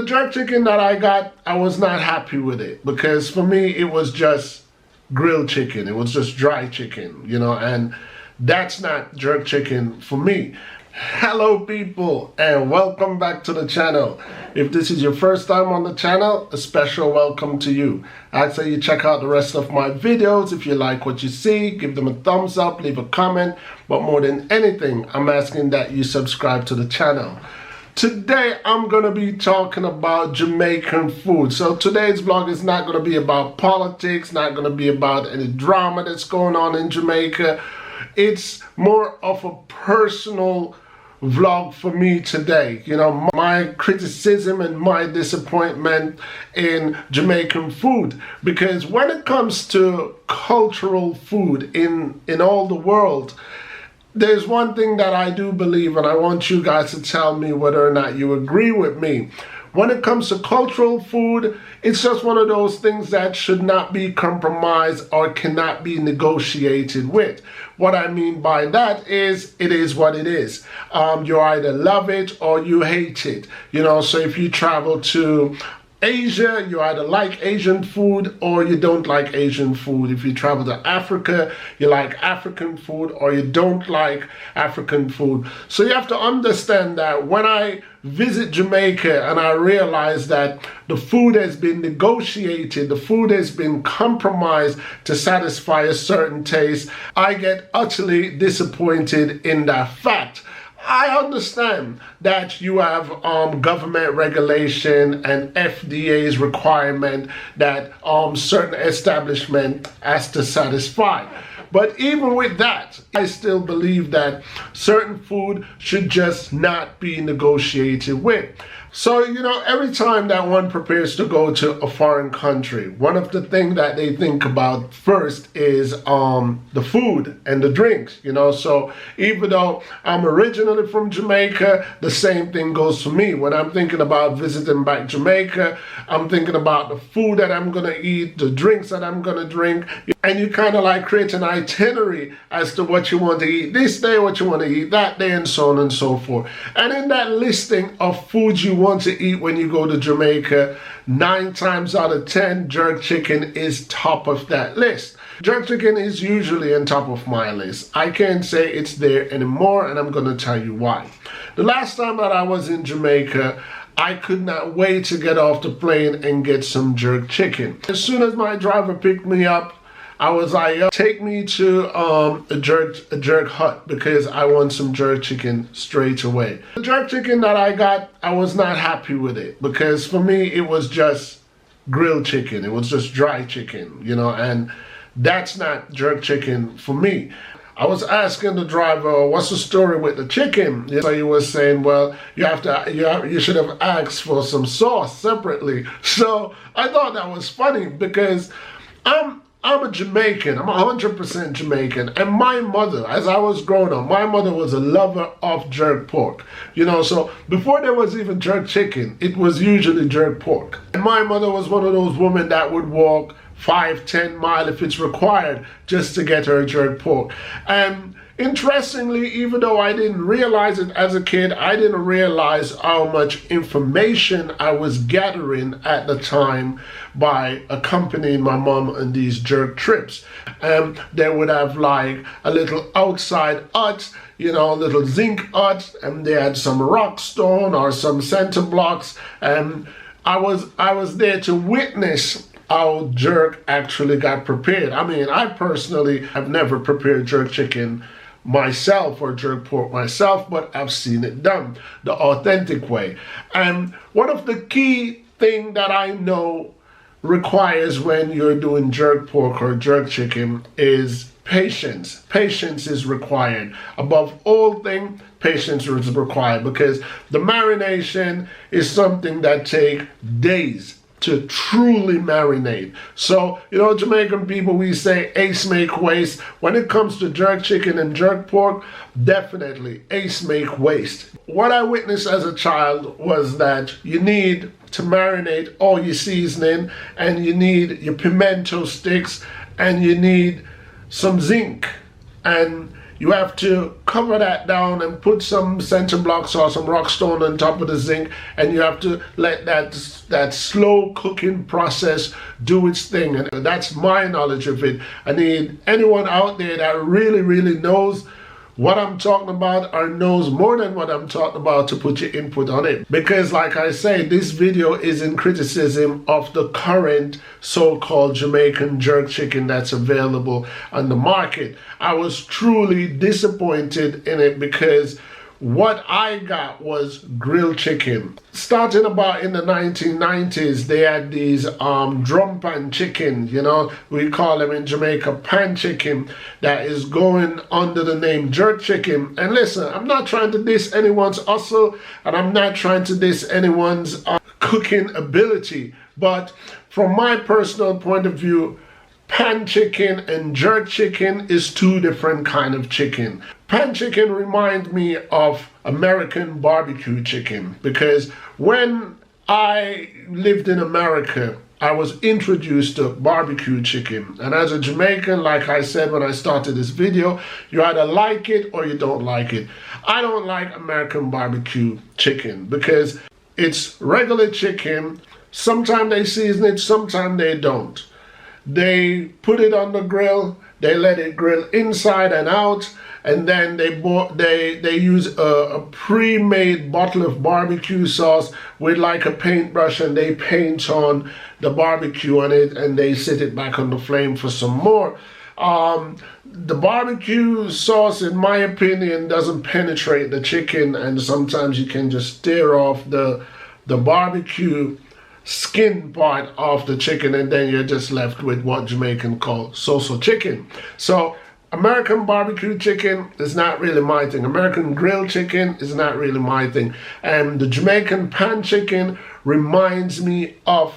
The jerk chicken that I got, I was not happy with it because for me it was just grilled chicken. It was just dry chicken, and that's not jerk chicken for me. Hello people, and welcome back to the channel. If this is your first time on the channel, a special welcome to you. I'd say you check out the rest of my videos. If you like what you see, give them a thumbs up, leave a comment, but more than anything, I'm asking that you subscribe to the channel. Today I'm going to be talking about Jamaican food. So today's vlog is not going to be about politics, not going to be about any drama that's going on in Jamaica. It's more of a personal vlog for me today. My criticism and my disappointment in Jamaican food. Because when it comes to cultural food in all the world, there's one thing that I do believe, and I want you guys to tell me whether or not you agree with me. When it comes to cultural food, it's just one of those things that should not be compromised or cannot be negotiated with. What I mean by that is, it is what it is. You either love it or you hate it. So if you travel to Asia, you either like Asian food or you don't like Asian food. If you travel to Africa, you like African food or you don't like African food. So you have to understand that when I visit Jamaica and I realize that the food has been negotiated, the food has been compromised to satisfy a certain taste, I get utterly disappointed in that fact. I understand that you have government regulation and FDA's requirement that certain establishment has to satisfy. But even with that, I still believe that certain food should just not be negotiated with. So, every time that one prepares to go to a foreign country, one of the things that they think about first is the food and the drinks, So even though I'm originally from Jamaica, the same thing goes for me. When I'm thinking about visiting back Jamaica, I'm thinking about the food that I'm going to eat, the drinks that I'm going to drink, and you kind of like create an itinerary as to what you want to eat this day, what you want to eat that day, and so on and so forth. And in that listing of foods you want to eat when you go to Jamaica, 9 times out of 10, jerk chicken is top of that list. Jerk chicken is usually on top of my list. I can't say it's there anymore, and I'm going to tell you why. The last time that I was in Jamaica, I could not wait to get off the plane and get some jerk chicken. As soon as my driver picked me up, I was like, take me to a jerk hut because I want some jerk chicken straight away. The jerk chicken that I got, I was not happy with it because for me it was just grilled chicken. It was just dry chicken, and that's not jerk chicken for me. I was asking the driver, what's the story with the chicken? So he was saying, well, you should have asked for some sauce separately. So I thought that was funny because I'm a Jamaican. I'm 100% Jamaican. And my mother, as I was growing up, my mother was a lover of jerk pork. So before there was even jerk chicken, it was usually jerk pork. And my mother was one of those women that would walk 5-10 miles if it's required just to get her jerk pork. And interestingly, even though I didn't realize it as a kid, I didn't realize how much information I was gathering at the time by accompanying my mom on these jerk trips. They would have like a little outside hut, a little zinc hut, and they had some rock stone or some center blocks. And I was there to witness how jerk actually got prepared. I mean, I personally have never prepared jerk chicken myself or jerk pork myself, but I've seen it done the authentic way. And one of the key thing that I know requires when you're doing jerk pork or jerk chicken is patience. Patience is required. Above all things, patience is required because the marination is something that takes days to truly marinate. So, Jamaican people, we say ace make waste. When it comes to jerk chicken and jerk pork, definitely ace make waste. What I witnessed as a child was that you need to marinate all your seasoning, and you need your pimento sticks, and you need some zinc, and You have to cover that down and put some center blocks or some rock stone on top of the zinc, and you have to let that slow cooking process do its thing. And that's my knowledge of it. I need anyone out there that really knows what I'm talking about or knows more than what I'm talking about to put your input on it. Because like I say, this video is in criticism of the current so-called Jamaican jerk chicken that's available on the market. I was truly disappointed in it because what I got was grilled chicken. Starting about in the 1990s, they had these drum pan chicken, you know, we call them in Jamaica pan chicken, that is going under the name jerk chicken. And listen, I'm not trying to diss anyone's hustle, and I'm not trying to diss anyone's cooking ability, but from my personal point of view, pan chicken and jerk chicken is two different kind of chicken. Pan chicken remind me of American barbecue chicken, because when I lived in America, I was introduced to barbecue chicken. And as a Jamaican, like I said when I started this video, you either like it or you don't like it. I don't like American barbecue chicken because it's regular chicken. Sometimes they season it, sometimes they don't. They put it on the grill, they let it grill inside and out, and then they use a pre-made bottle of barbecue sauce with like a paintbrush, and they paint on the barbecue on it, and they sit it back on the flame for some more. The barbecue sauce, in my opinion, doesn't penetrate the chicken, and sometimes you can just tear off the barbecue skin part of the chicken, and then you're just left with what Jamaican call so-so chicken. So American barbecue chicken is not really my thing. American grilled chicken is not really my thing. And the Jamaican pan chicken reminds me of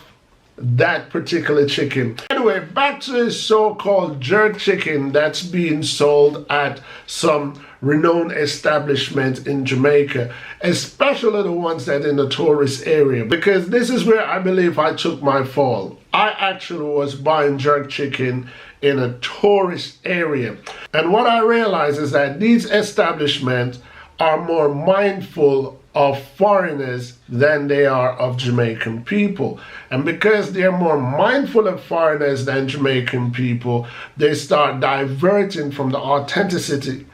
that particular chicken. Anyway, back to this so-called jerk chicken that's being sold at some renowned establishment in Jamaica, especially the ones that in the tourist area, because this is where I believe I took my fall. I actually was buying jerk chicken in a tourist area, and what I realized is that these establishments are more mindful of foreigners than they are of Jamaican people. And because they're more mindful of foreigners than Jamaican people, they start diverting from the authenticity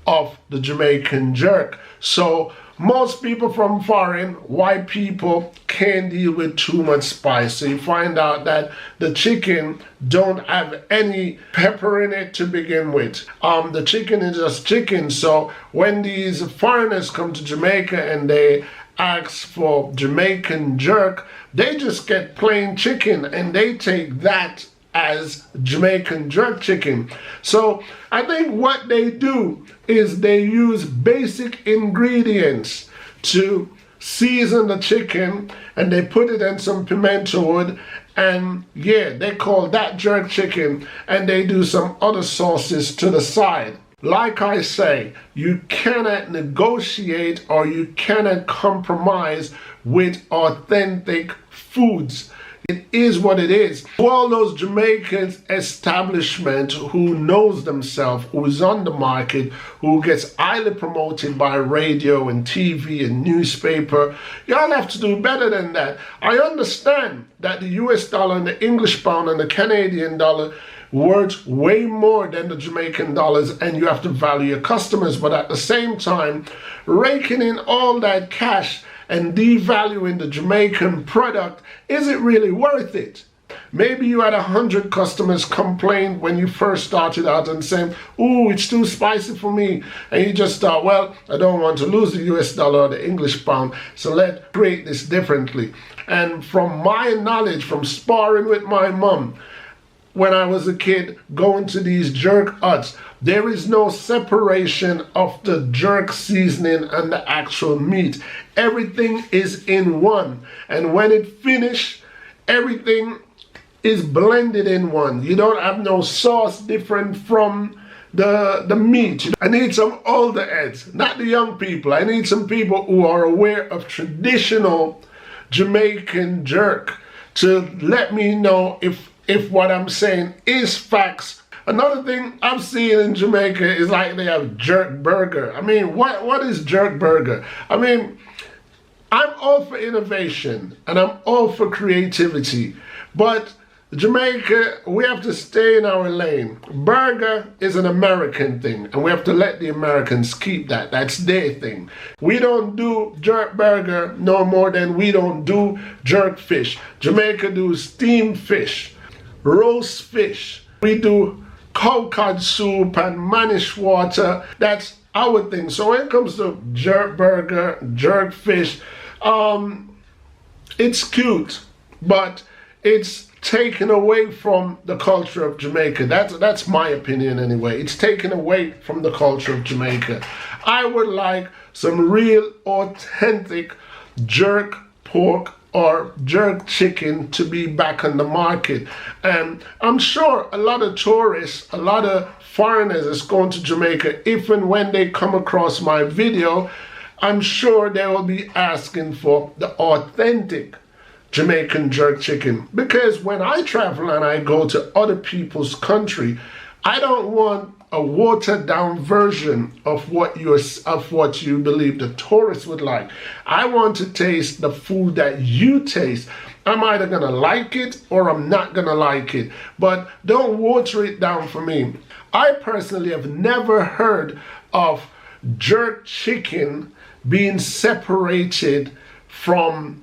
of the Jamaican jerk. So most people from foreign, white people, can't deal with too much spice. So you find out that the chicken don't have any pepper in it to begin with. The chicken is just chicken. So when these foreigners come to Jamaica and they ask for Jamaican jerk, they just get plain chicken, and they take that as Jamaican jerk chicken. So I think what they do is they use basic ingredients to season the chicken, and they put it in some pimento wood, and yeah, they call that jerk chicken, and they do some other sauces to the side. Like I say, you cannot negotiate or you cannot compromise with authentic foods. It is what it is. To all those Jamaican establishments who knows themselves, who is on the market, who gets highly promoted by radio and TV and newspaper, y'all have to do better than that. I understand that the US dollar and the English pound and the Canadian dollar worth way more than the Jamaican dollars, and you have to value your customers, but at the same time, raking in all that cash and devaluing the Jamaican product, is it really worth it? Maybe you had 100 customers complain when you first started out and saying, ooh, it's too spicy for me. And you just thought, well, I don't want to lose the US dollar or the English pound, so let's create this differently. And from my knowledge, from sparring with my mom, when I was a kid, going to these jerk huts, there is no separation of the jerk seasoning and the actual meat. Everything is in one. And when it finished, everything is blended in one. You don't have no sauce different from the meat. I need some older heads, not the young people. I need some people who are aware of traditional Jamaican jerk to let me know if what I'm saying is facts. Another thing I've seen in Jamaica is like they have jerk burger. I mean, what is jerk burger? I mean, I'm all for innovation and I'm all for creativity, but Jamaica, we have to stay in our lane. Burger is an American thing, and we have to let the Americans keep that. That's their thing. We don't do jerk burger no more than we don't do jerk fish. Jamaica do steamed fish, roast fish. We do cow cod soup and manish water. That's our thing. So when it comes to jerk burger, jerk fish, it's cute, but it's taken away from the culture of Jamaica. That's my opinion anyway. It's taken away from the culture of Jamaica. I would like some real authentic jerk pork or jerk chicken to be back on the market. And I'm sure a lot of tourists, a lot of foreigners is going to Jamaica. If and when they come across my video, I'm sure they will be asking for the authentic Jamaican jerk chicken, because when I travel and I go to other people's country, I don't want a watered down version of what you believe the tourists would like. I want to taste the food that you taste. I'm either gonna like it or I'm not gonna like it, but don't water it down for me. I personally have never heard of jerk chicken being separated from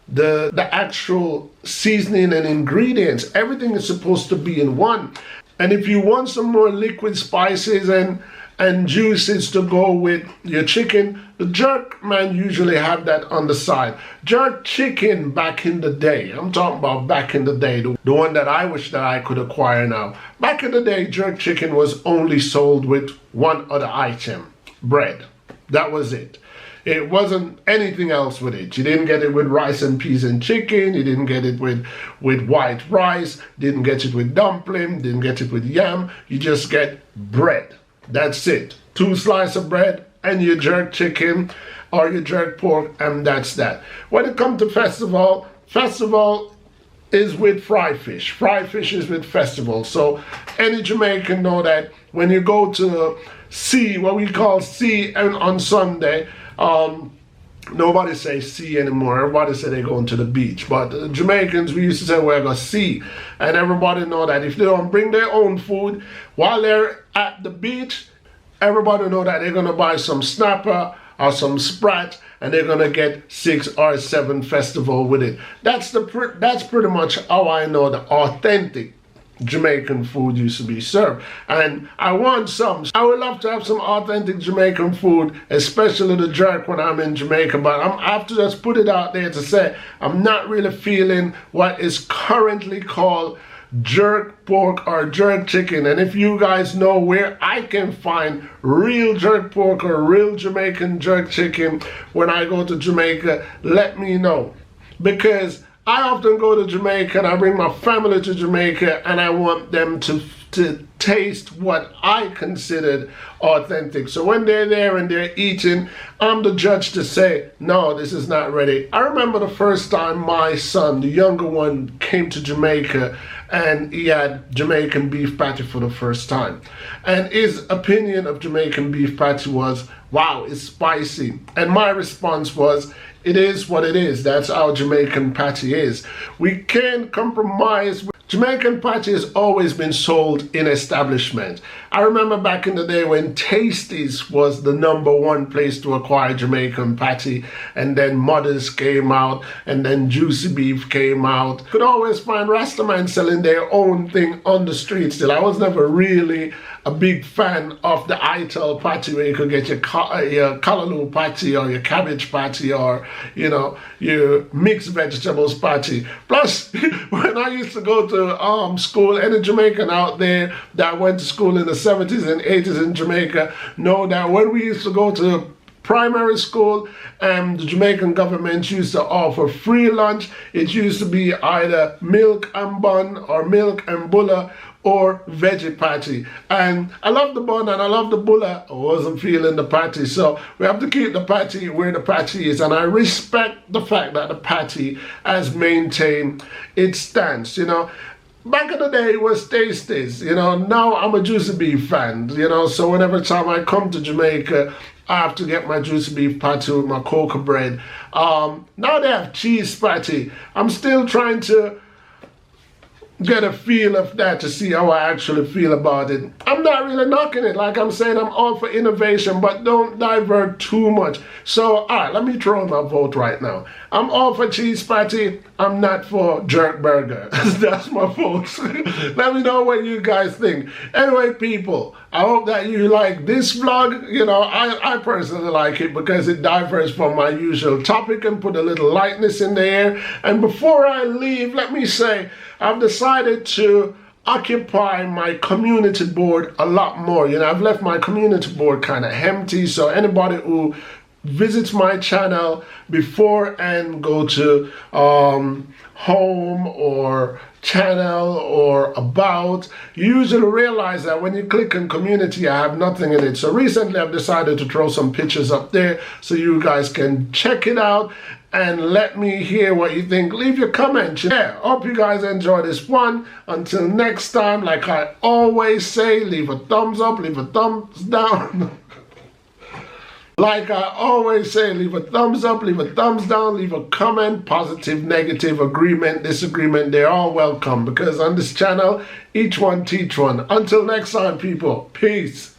the actual seasoning and ingredients. Everything is supposed to be in one. And if you want some more liquid spices and juices to go with your chicken, the jerk man usually have that on the side. Jerk chicken back in the day, I'm talking about back in the day, the one that I wish that I could acquire now. Back in the day, jerk chicken was only sold with one other item, bread. That was it. It wasn't anything else with it. You didn't get it with rice and peas and chicken. You didn't get it with white rice. Didn't get it with dumpling. Didn't get it with yam. You just get bread. That's it. 2 slices of bread and your jerk chicken or your jerk pork, and that's that. When it comes to festival is with fried fish. Fried fish is with festival. So any Jamaican know that when you go to sea, what we call sea, and on Sunday, nobody say sea anymore. Everybody say they're going to the beach. But the Jamaicans, we used to say we're going to sea. And everybody know that if they don't bring their own food while they're at the beach, everybody know that they're going to buy some snapper or some sprat, and they're going to get 6 or 7 festival with it. That's pretty much how I know the authentic Jamaican food used to be served. And I would love to have some authentic Jamaican food, especially the jerk when I'm in Jamaica, but I have to just put it out there to say I'm not really feeling what is currently called jerk pork or jerk chicken. And if you guys know where I can find real jerk pork or real Jamaican jerk chicken when I go to Jamaica, let me know, because I often go to Jamaica and I bring my family to Jamaica and I want them to taste what I considered authentic. So when they're there and they're eating, I'm the judge to say, no, this is not ready. I remember the first time my son, the younger one, came to Jamaica and he had Jamaican beef patty for the first time. And his opinion of Jamaican beef patty was, wow, it's spicy. And my response was, it is what it is. That's how Jamaican patty is. We can't compromise. Jamaican patty has always been sold in establishments. I remember back in the day when Tasties was the #1 place to acquire Jamaican patty, and then Mothers came out, and then Juicy Beef came out. You could always find Rastaman selling their own thing on the street still. I was never really a big fan of the Ital patty where you could get your callaloo patty or your cabbage patty or, you know, your mixed vegetables patty. Plus, when I used to go to school, any Jamaican out there that went to school in the 70s and 80s in Jamaica know that when we used to go to primary school, the Jamaican government used to offer free lunch. It used to be either milk and bun or milk and bulla or veggie patty. And I love the bun and I love the bulla. I wasn't feeling the patty. So we have to keep the patty where the patty is. And I respect the fact that the patty has maintained its stance. You know, back in the day it was Tasties, you know. Now I'm a juicy beef fan, you know, so whenever time I come to Jamaica, I have to get my juicy beef patty with my cocoa bread. Now they have cheese patty. I'm still trying to get a feel of that to see how I actually feel about it. I'm not really knocking it. Like I'm saying, I'm all for innovation, but don't divert too much. So, all right, let me throw in my vote right now. I'm all for cheese patty. I'm not for jerk burger. That's my vote. Let me know what you guys think. Anyway, people, I hope that you like this vlog. You know, I personally like it because it diverts from my usual topic and put a little lightness in the air. And before I leave, let me say, I've decided to occupy my community board a lot more. You know, I've left my community board kind of empty, so anybody who visits my channel before and go to home or channel or about, you usually realize that when you click on community, I have nothing in it. So recently I've decided to throw some pictures up there so you guys can check it out and let me hear what you think. Leave your comments. Yeah, hope you guys enjoy this one. Until next time, like I always say, leave a thumbs up, leave a thumbs down. Like I always say, leave a thumbs up, leave a thumbs down, leave a comment, positive, negative, agreement, disagreement. They're all welcome because on this channel, each one teach one. Until next time, people, peace.